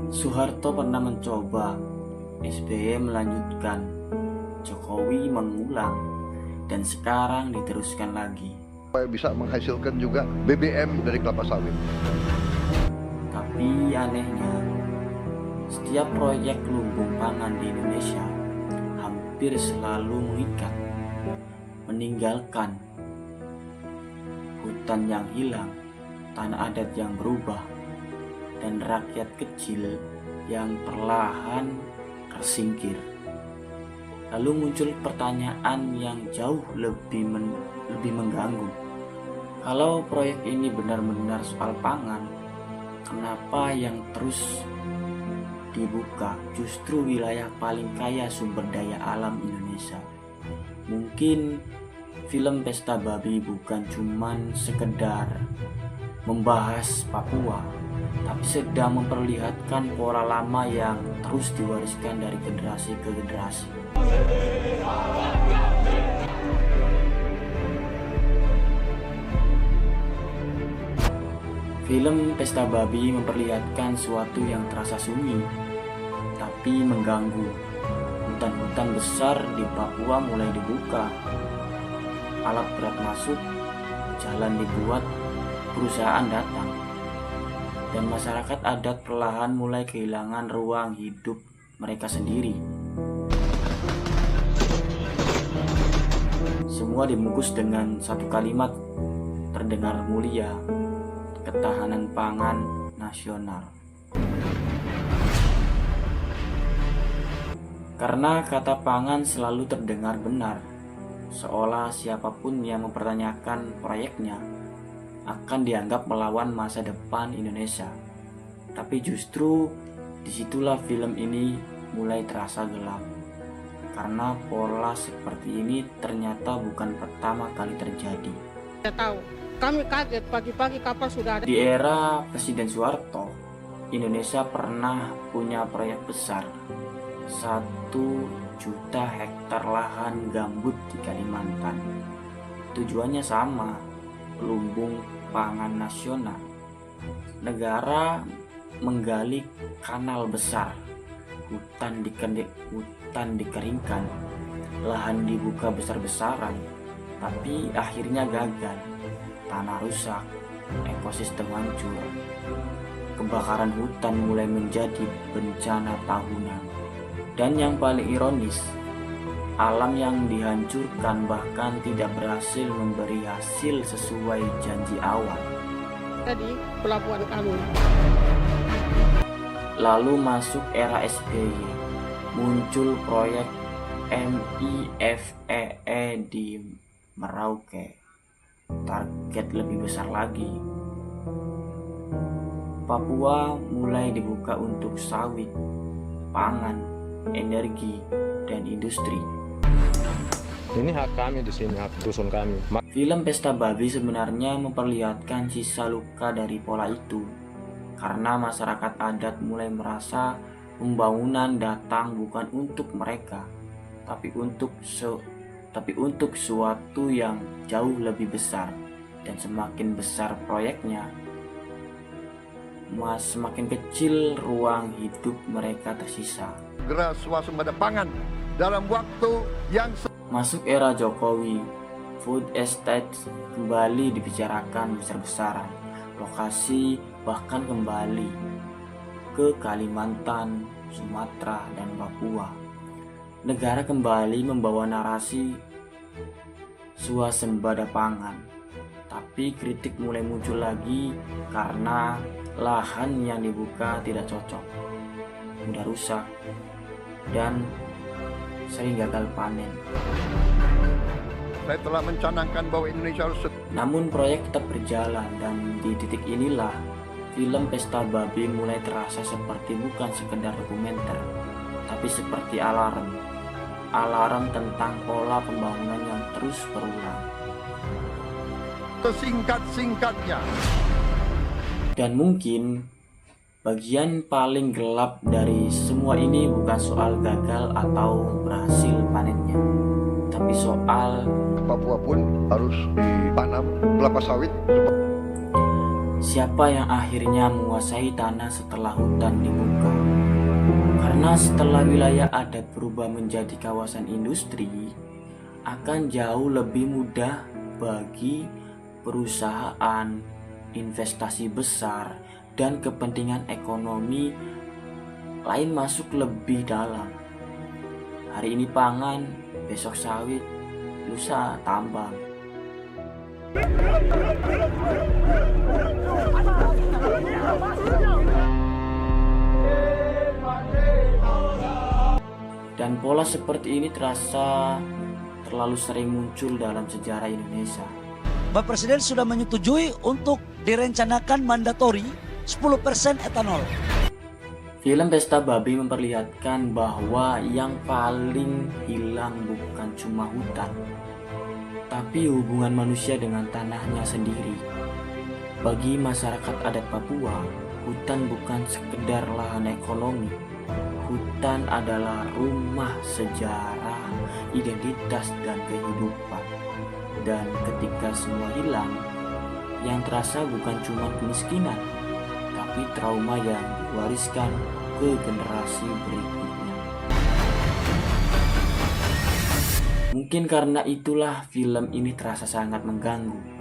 Soeharto pernah mencoba, SBY melanjutkan, Jokowi mengulang, dan sekarang diteruskan lagi. Supaya bisa menghasilkan juga BBM dari kelapa sawit. Tapi anehnya, setiap proyek lumbung pangan di Indonesia hampir selalu mengikat, meninggalkan hutan yang hilang, tanah adat yang berubah, dan rakyat kecil yang perlahan tersingkir. Lalu muncul pertanyaan yang jauh lebih mengganggu. Kalau proyek ini benar-benar soal pangan, kenapa yang terus dibuka justru wilayah paling kaya sumber daya alam Indonesia? Mungkin film Pesta Babi bukan cuman sekedar membahas Papua, tapi sedang memperlihatkan pola lama yang terus diwariskan dari generasi ke generasi. Film Pesta Babi memperlihatkan suatu yang terasa sunyi, tapi mengganggu. Hutan-hutan besar di Papua mulai dibuka, alat berat masuk, jalan dibuat, perusahaan datang, dan masyarakat adat perlahan mulai kehilangan ruang hidup mereka sendiri. Semua dibungkus dengan satu kalimat terdengar mulia: ketahanan pangan nasional. Karena kata pangan selalu terdengar benar, seolah siapapun yang mempertanyakan proyeknya akan dianggap melawan masa depan Indonesia. Tapi justru disitulah film ini mulai terasa gelap, karena pola seperti ini ternyata bukan pertama kali terjadi. Saya tahu, kami kaget pagi-pagi kapal sudah ada. Di era Presiden Soeharto, Indonesia pernah punya proyek besar, 1 juta hektar lahan gambut di Kalimantan. Tujuannya sama, lumbung pangan nasional. Negara menggali kanal besar, hutan dikeringkan, lahan dibuka besar-besaran, tapi akhirnya gagal. Tanah rusak, ekosistem hancur, kebakaran hutan mulai menjadi bencana tahunan. Dan yang paling ironis, alam yang dihancurkan bahkan tidak berhasil memberi hasil sesuai janji awal. Jadi pelabuhan kami. Lalu masuk era SBY, muncul proyek MIFEE di Merauke. Target lebih besar lagi. Papua mulai dibuka untuk sawit, pangan, energi, dan industri. Ini hak kami di sini, hak dusun kami. Film Pesta Babi sebenarnya memperlihatkan sisa luka dari pola itu, karena masyarakat adat mulai merasa pembangunan datang bukan untuk mereka, tapi untuk suatu yang jauh lebih besar. Dan semakin besar proyeknya, semakin kecil ruang hidup mereka tersisa. Segera swasembada pangan dalam waktu yang Masuk era Jokowi, food estate kembali dibicarakan besar-besaran. Lokasi bahkan kembali ke Kalimantan, Sumatera, dan Papua. Negara kembali membawa narasi swasembada pangan. Tapi kritik mulai muncul lagi karena lahan yang dibuka tidak cocok, mudah rusak, dan sering gagal panen. saya telah mencanangkan bahwa Indonesia harus. Namun proyek tetap berjalan, dan di titik inilah film Pesta Babi mulai terasa seperti bukan sekedar dokumenter, tapi seperti alarm tentang pola pembangunan yang terus berulang. Sesingkat-singkatnya. Dan mungkin bagian paling gelap dari semua ini bukan soal gagal atau berhasil panennya, tapi soal Papua pun harus ditanam kelapa sawit. siapa yang akhirnya menguasai tanah setelah hutan dibuka. Karena setelah wilayah adat berubah menjadi kawasan industri, akan jauh lebih mudah bagi perusahaan, investasi besar, dan kepentingan ekonomi lain masuk lebih dalam. Hari ini pangan, besok sawit, lusa tambang. Dan pola seperti ini terasa terlalu sering muncul dalam sejarah Indonesia. Bapak Presiden sudah menyetujui untuk direncanakan mandatori 10% etanol. Film Pesta Babi memperlihatkan bahwa yang paling hilang bukan cuma hutan, tapi hubungan manusia dengan tanahnya sendiri. Bagi masyarakat adat Papua, hutan bukan sekedar lahan ekonomi. Hutan adalah rumah sejarah, identitas, dan kehidupan. Dan ketika semua hilang, yang terasa bukan cuma kemiskinan, tapi trauma yang diwariskan ke generasi berikutnya. Mungkin karena itulah film ini terasa sangat mengganggu.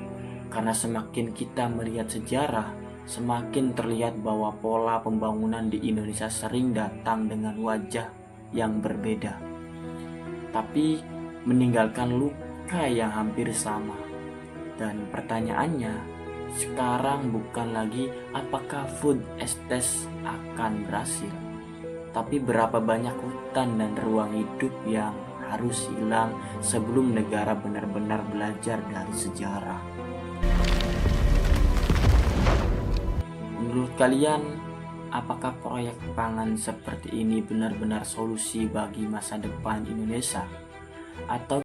Karena semakin kita melihat sejarah, semakin terlihat bahwa pola pembangunan di Indonesia sering datang dengan wajah yang berbeda, tapi meninggalkan luka yang hampir sama. Dan pertanyaannya sekarang bukan lagi apakah food estate akan berhasil, tapi berapa banyak hutan dan ruang hidup yang harus hilang sebelum negara benar-benar belajar dari sejarah. Menurut kalian, apakah proyek pangan seperti ini benar-benar solusi bagi masa depan Indonesia? Atau